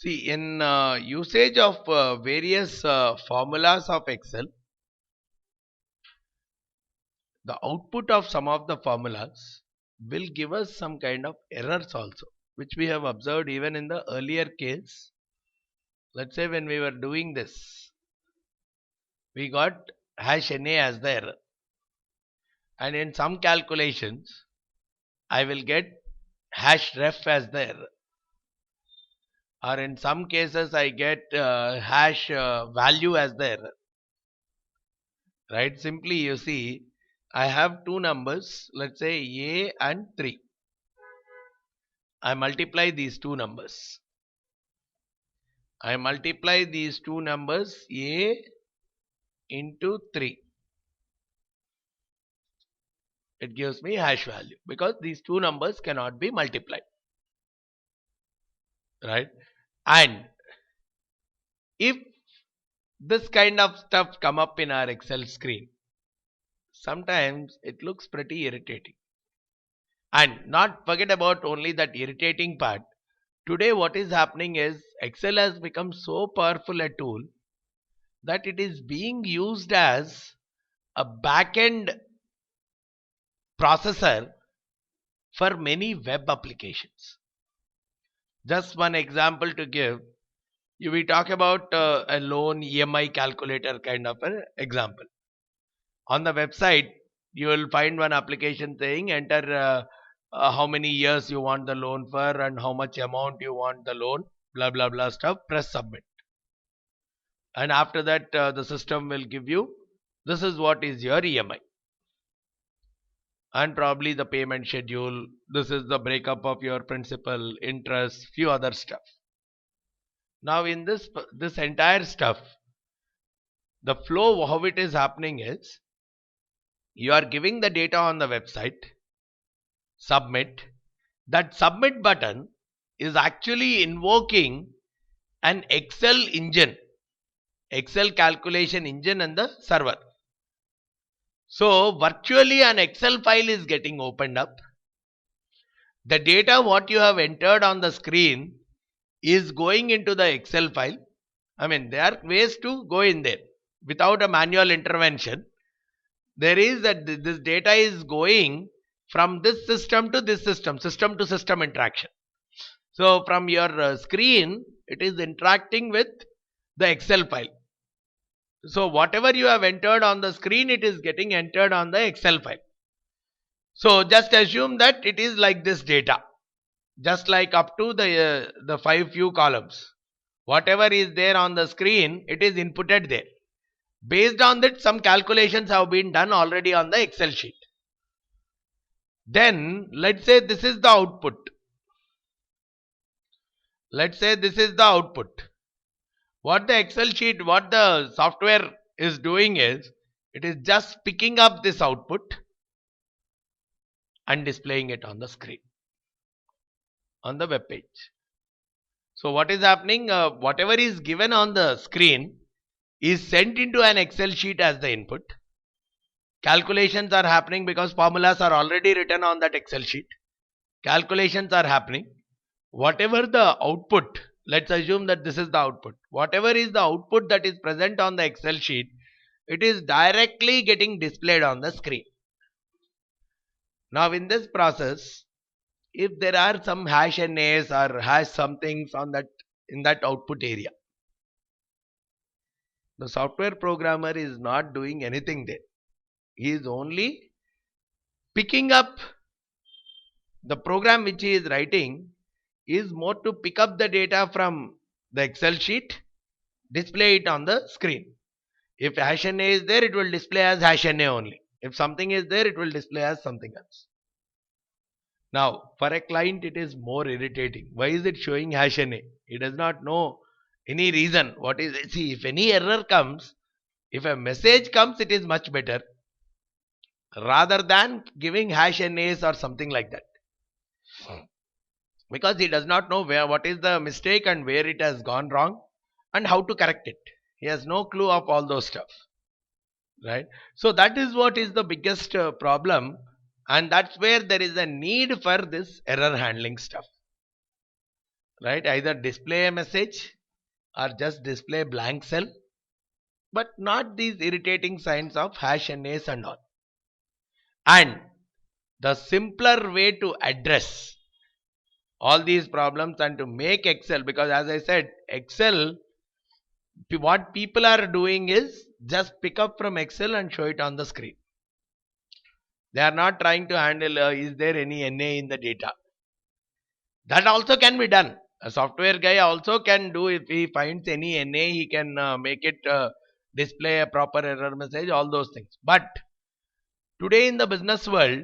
See, in usage of various formulas of Excel, the output of some of the formulas will give us some kind of errors also, which we have observed even in the earlier case. Let's say when we were doing this, we got hash NA as the error, and in some calculations I will get hash ref as the error, or in some cases I get hash value as the error. Right? Simply you see, I have two numbers, let's say A and 3. I multiply these two numbers. I multiply these two numbers A into 3. It gives me hash value because these two numbers cannot be multiplied. Right? And if this kind of stuff come up in our Excel screen, sometimes it looks pretty irritating. And not forget about only that irritating part. Today what is happening is Excel has become so powerful a tool that it is being used as a back-end processor for many web applications. Just one example to give, we talk about a loan EMI calculator kind of an example. On the website, you will find one application saying enter how many years you want the loan for and how much amount you want the loan, blah blah blah stuff, press submit. And after that the system will give you, this is what is your EMI. And probably the payment schedule, this is the breakup of your principal, interest, few other stuff. Now in this entire stuff, the flow how it is happening is, you are giving the data on the website, submit. That submit button is actually invoking an Excel engine, Excel calculation engine and the server. So virtually an Excel file is getting opened up. The data what you have entered on the screen is going into the Excel file. I mean, there are ways to go in there without a manual intervention. There is that this data is going from this system to this system to system interaction. So from your screen, it is interacting with the Excel file. So whatever you have entered on the screen, it is getting entered on the Excel file. So just assume that it is like this data, just like up to the 5 few columns. Whatever is there on the screen, it is inputted there. Based on that, some calculations have been done already on the Excel sheet. Then let's say this is the output. Let's say this is the output. What the Excel sheet, what the software is doing is, it is just picking up this output and displaying it on the screen, on the web page. So what is happening? Whatever is given on the screen is sent into an Excel sheet as the input. Calculations are happening because formulas are already written on that Excel sheet. Calculations are happening. Whatever the output, let's assume that this is the output. Whatever is the output that is present on the Excel sheet, it is directly getting displayed on the screen. Now in this process, if there are some hash NAs or hash somethings on that, in that output area, the software programmer is not doing anything there. He is only picking up the program which he is writing is more to pick up the data from the Excel sheet, display it on the screen. If hash NA is there, it will display as hash NA only. If something is there, it will display as something else. Now, for a client, it is more irritating. Why is it showing hash NA? He does not know any reason. What is it? See, if any error comes, if a message comes, it is much better rather than giving hash NAs or something like that. Because he does not know what is the mistake and where it has gone wrong and how to correct it. He has no clue of all those stuff. Right? So that is what is the biggest problem, and that's where there is a need for this error handling stuff. right? Either display a message or just display blank cell, but not these irritating signs of hash and ace and all. And the simpler way to address all these problems and to make Excel, because as I said, Excel, what people are doing is just pick up from Excel and show it on the screen. They are not trying to handle is there any NA in the data. That also can be done. A software guy also can do, if he finds any NA, he can make it display a proper error message, all those things. But today in the business world,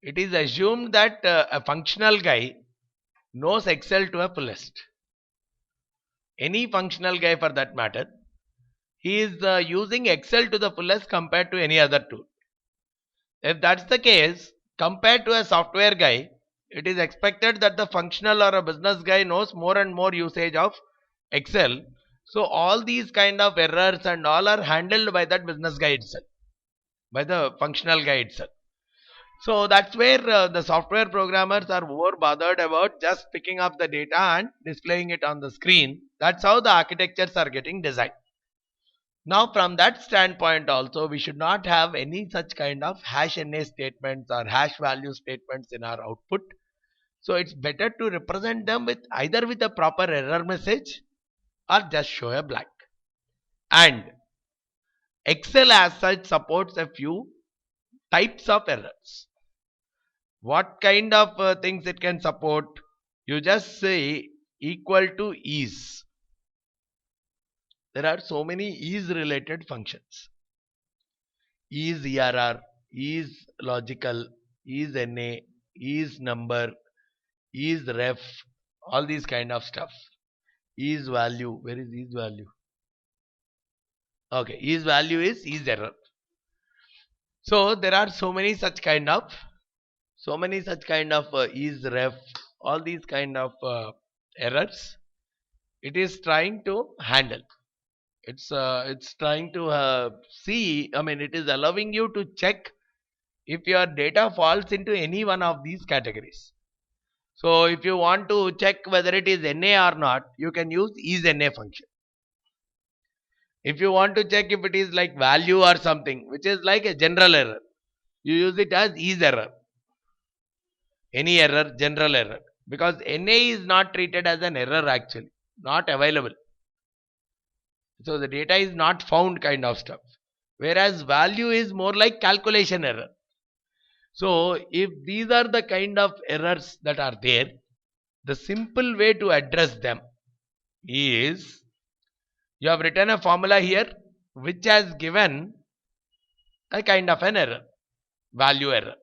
it is assumed that a functional guy knows Excel to a fullest. Any functional guy for that matter, he is using Excel to the fullest compared to any other tool. If that's the case, compared to a software guy, it is expected that the functional or a business guy knows more and more usage of Excel. So all these kind of errors and all are handled by that business guy itself, by the functional guy itself. So that's where the software programmers are more bothered about just picking up the data and displaying it on the screen. That's how the architectures are getting designed. Now from that standpoint also, we should not have any such kind of hash NA statements or hash value statements in our output. So it's better to represent them with either with a proper error message or just show a blank. And Excel as such supports a few types of errors. What kind of things it can support? You just say equal to is. There are so many is related functions. Is ERR, is logical, is NA, is number, is ref, all these kind of stuff. Is value, where is is value? Okay, is value is error. So there are so many such kind of is ref, all these kind of errors. It is trying to handle. It's trying to see. I mean, it is allowing you to check if your data falls into any one of these categories. So if you want to check whether it is NA or not, you can use is NA function. If you want to check if it is like value or something, which is like a general error, you use it as is error. Any error, general error. Because NA is not treated as an error actually, not available. So the data is not found kind of stuff. Whereas value is more like calculation error. So if these are the kind of errors that are there, the simple way to address them is, you have written a formula here which has given a kind of an error, value error.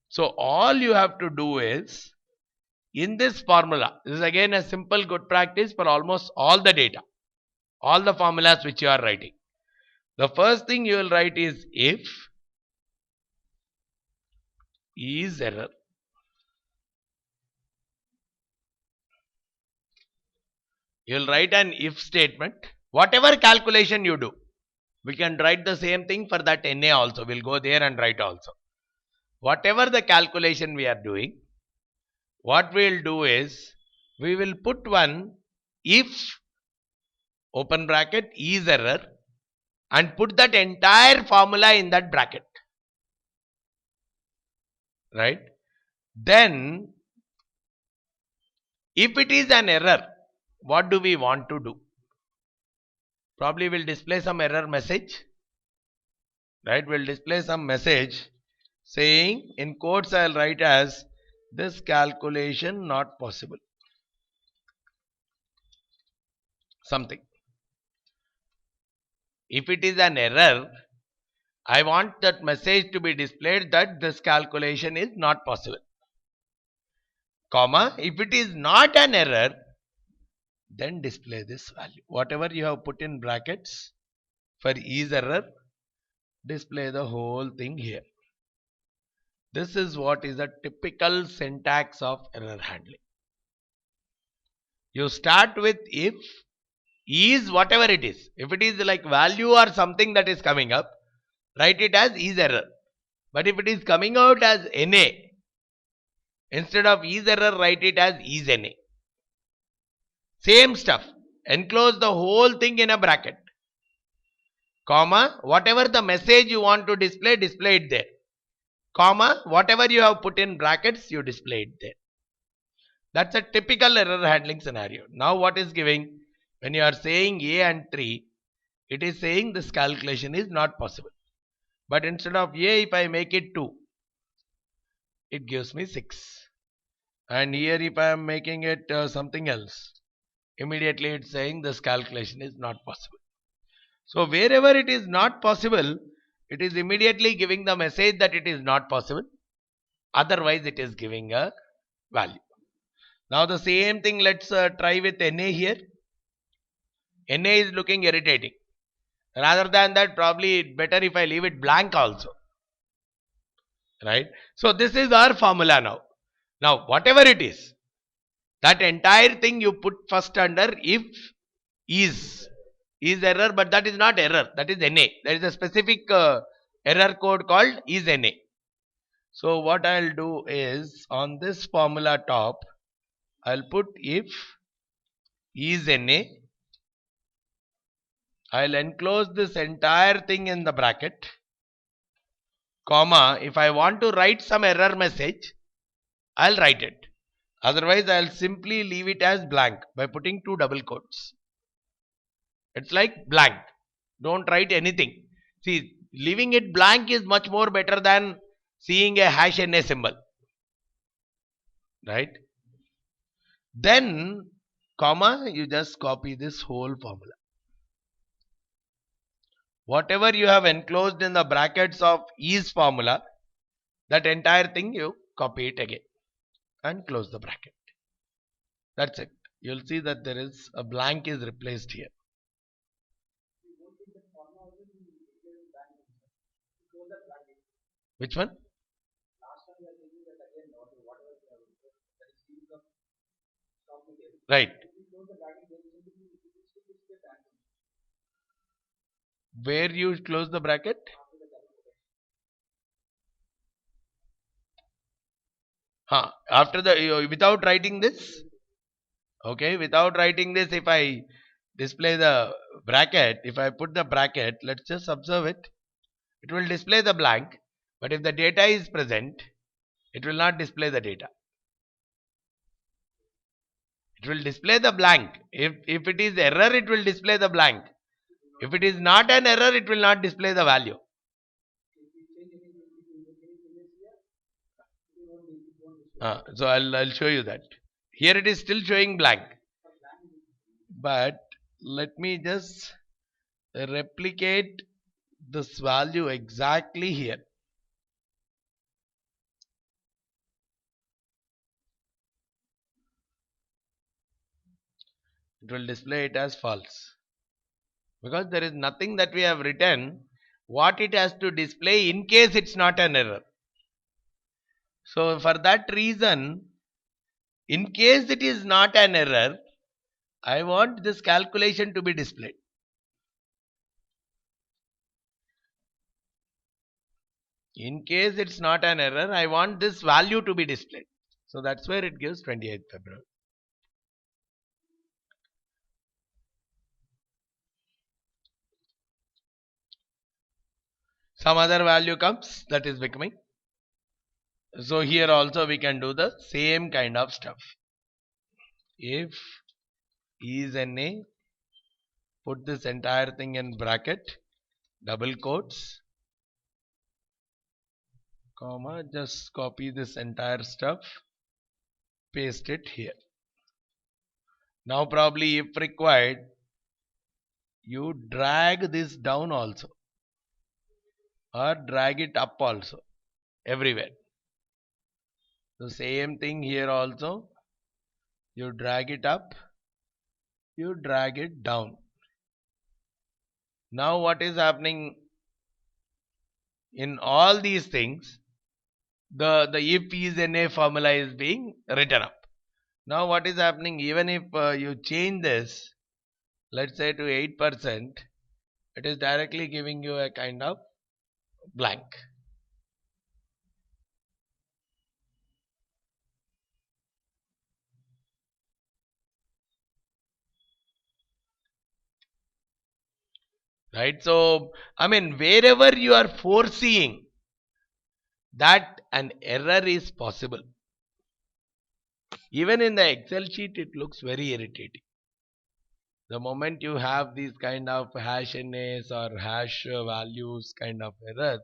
So all you have to do is, in this formula, this is again a simple good practice for almost all the data, all the formulas which you are writing. The first thing you will write is if is error. You will write an if statement. Whatever calculation you do, we can write the same thing for that NA also. We'll go there and write also. Whatever the calculation we are doing, what we will do is, we will put one if open bracket is error and put that entire formula in that bracket. Right? Then, if it is an error, what do we want to do? Probably we'll display some error message. Right? We'll display some message saying, in quotes I'll write as, this calculation not possible. Something. If it is an error, I want that message to be displayed that this calculation is not possible. Comma, if it is not an error, then display this value. Whatever you have put in brackets for is error, display the whole thing here. This is what is a typical syntax of error handling. You start with if is whatever it is. If it is like value or something that is coming up, write it as is error. But if it is coming out as NA, instead of is error, write it as is NA. Same stuff. Enclose the whole thing in a bracket. Comma, whatever the message you want to display, display it there. Comma, whatever you have put in brackets, you display it there. That's a typical error handling scenario. Now what is giving? When you are saying A and 3, it is saying this calculation is not possible. But instead of A, if I make it 2, it gives me 6. And here if I am making it something else, immediately it's saying this calculation is not possible. So wherever it is not possible, it is immediately giving the message that it is not possible. Otherwise it is giving a value. Now the same thing let's try with NA here. NA is looking irritating. Rather than that, probably better if I leave it blank also. Right? So this is our formula now. Now whatever it is, that entire thing you put first under if is error, but that is not error, that is NA. There is a specific error code called is NA. So what I'll do is on this formula top, I'll put if is NA. I'll enclose this entire thing in the bracket, comma, if I want to write some error message, I'll write it. Otherwise, I'll simply leave it as blank by putting 2 double quotes. It's like blank. Don't write anything. See, leaving it blank is much more better than seeing a hash NA symbol. Right? Then, comma, you just copy this whole formula. Whatever you have enclosed in the brackets of is formula, that entire thing you copy it again and close the bracket. That's it. You'll see that there is a blank is replaced here. Which one? Right. Where you close the bracket? After the without writing this. Okay, without writing this, if I display the bracket, if I put the bracket, let's just observe it. It will display the blank, but if the data is present, it will not display the data. It will display the blank. If it is error, it will display the blank. If it is not an error, it will not display the value. So I'll show you that. Here it is still showing blank. But let me just replicate this value exactly here. It will display it as false. Because there is nothing that we have written what it has to display in case it's not an error. So for that reason, in case it is not an error, I want this calculation to be displayed. In case it's not an error, I want this value to be displayed. So that's where it gives 28th February. Some other value comes, that is becoming. So here also we can do the same kind of stuff. If is NA, put this entire thing in bracket, double quotes, comma, just copy this entire stuff, paste it here. Now probably if required, you drag this down also or drag it up also, everywhere. The same thing here also, you drag it up, you drag it down. Now what is happening in all these things, the if is NA formula is being written up. Now what is happening, even if you change this, let's say to 8%, it is directly giving you a kind of blank. right? So, I mean, wherever you are foreseeing that an error is possible, even in the Excel sheet, it looks very irritating. The moment you have these kind of hash NAs or hash values kind of errors,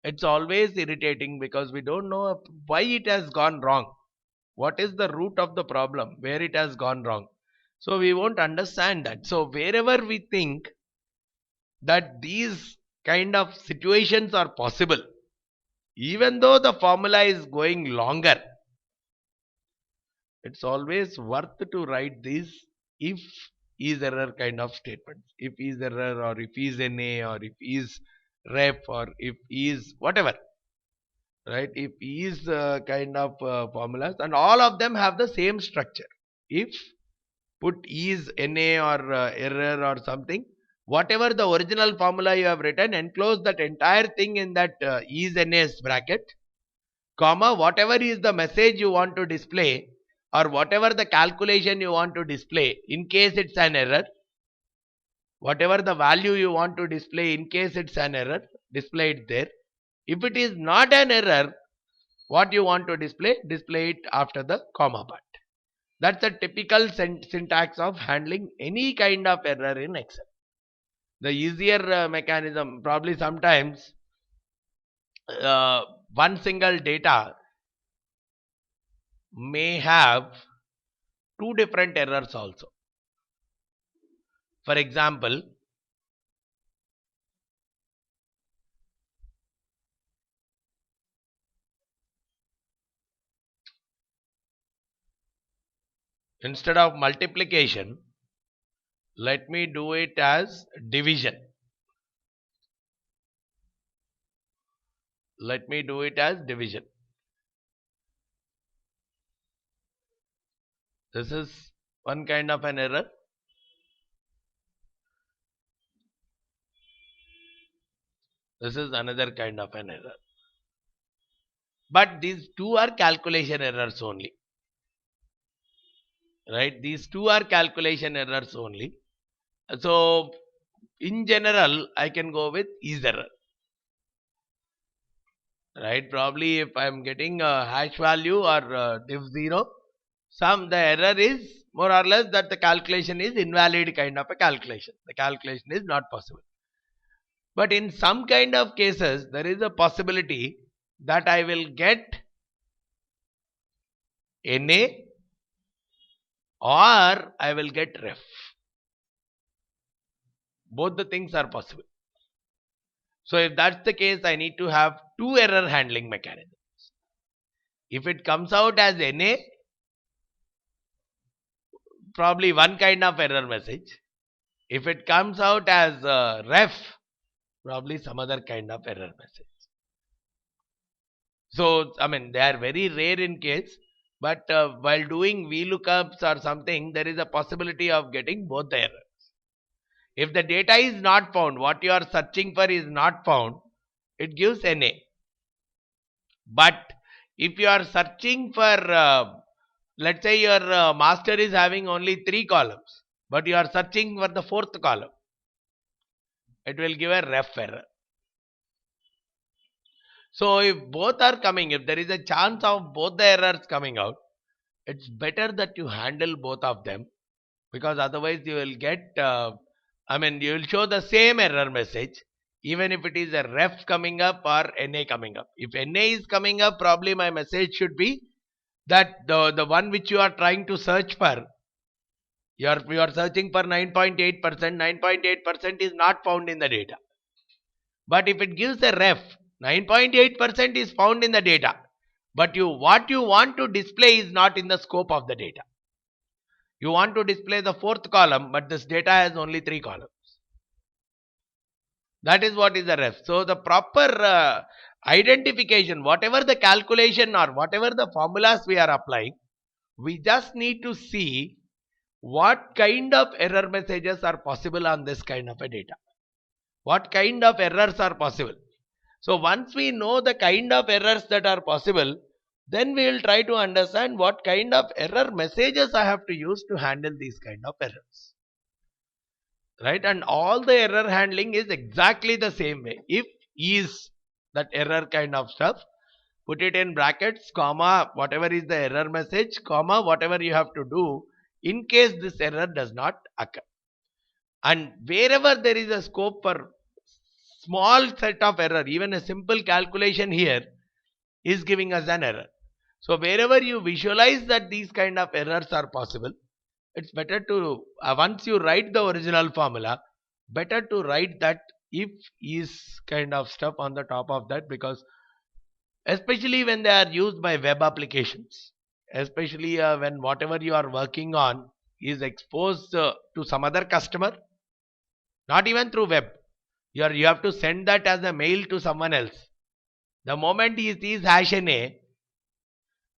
it's always irritating because we don't know why it has gone wrong. What is the root of the problem? Where it has gone wrong? So we won't understand that. So wherever we think that these kind of situations are possible, even though the formula is going longer, it's always worth to write these if is error kind of statements. If is error, or if is NA, or if is ref, or if is whatever, right? If is kind of formulas, and all of them have the same structure. If put is NA or error or something, whatever the original formula you have written, enclose that entire thing in that is NA's bracket, comma, whatever is the message you want to display, or whatever the calculation you want to display in case it's an error, whatever the value you want to display in case it's an error, display it there. If it is not an error, what you want to display it after the comma part. That's a typical syntax of handling any kind of error in Excel. The easier mechanism, probably sometimes uh, one single data may have two different errors also. For example, instead of multiplication, let me do it as division. Let me do it as division. This is one kind of an error. This is another kind of an error. But these two are calculation errors only. Right? These two are calculation errors only. So, in general, I can go with is error. Right? Probably if I am getting a hash value or div 0, the error is more or less that the calculation is invalid kind of a calculation. The calculation is not possible. But in some kind of cases, there is a possibility that I will get NA or I will get ref. Both the things are possible. So if that's the case, I need to have two error handling mechanisms. If it comes out as NA, probably one kind of error message. If it comes out as ref, probably some other kind of error message. So, I mean, they are very rare in case, but while doing VLOOKUPs or something, there is a possibility of getting both the errors. If the data is not found, what you are searching for is not found, it gives NA. But if you are searching for, let's say your master is having only 3 columns, but you are searching for the 4th column, it will give a ref error. So if both are coming, if there is a chance of both the errors coming out, it's better that you handle both of them, because otherwise you will get, you will show the same error message even if it is a ref coming up or NA coming up. If NA is coming up, probably my message should be that the one which you are trying to search for, you are searching for 9.8%, 9.8% is not found in the data. But if it gives a ref, 9.8% is found in the data, but what you want to display is not in the scope of the data. You want to display the 4th column, but this data has only 3 columns. That is what is the ref. So the proper identification, whatever the calculation or whatever the formulas we are applying, we just need to see what kind of error messages are possible on this kind of a data. What kind of errors are possible. So once we know the kind of errors that are possible, then we will try to understand what kind of error messages I have to use to handle these kind of errors. right? And all the error handling is exactly the same way. If is that error kind of stuff, put it in brackets, comma, whatever is the error message, comma, whatever you have to do in case this error does not occur. And wherever there is a scope for small set of error, even a simple calculation here is giving us an error. So wherever you visualize that these kind of errors are possible, it's better to, once you write the original formula, better to write that if is kind of stuff on the top of that, because especially when they are used by web applications, especially when whatever you are working on is exposed to some other customer, not even through web, you have to send that as a mail to someone else. The moment he sees #NA,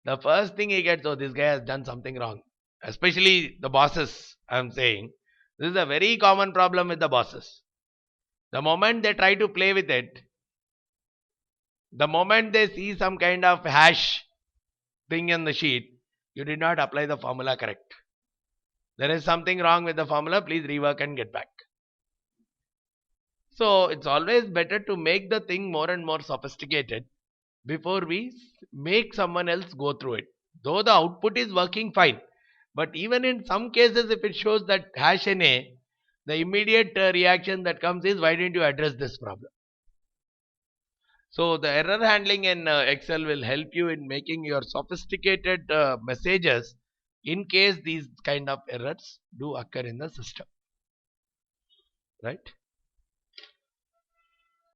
the first thing he gets, oh, this guy has done something wrong. Especially the bosses, I'm saying. This is a very common problem with the bosses. The moment they try to play with it, the moment they see some kind of hash thing in the sheet, you did not apply the formula correct. There is something wrong with the formula, please rework and get back. So it's always better to make the thing more and more sophisticated before we make someone else go through it. Though the output is working fine, but even in some cases, if it shows that #NA, the immediate reaction that comes is, why didn't you address this problem? So the error handling in Excel will help you in making your sophisticated messages in case these kind of errors do occur in the system, right?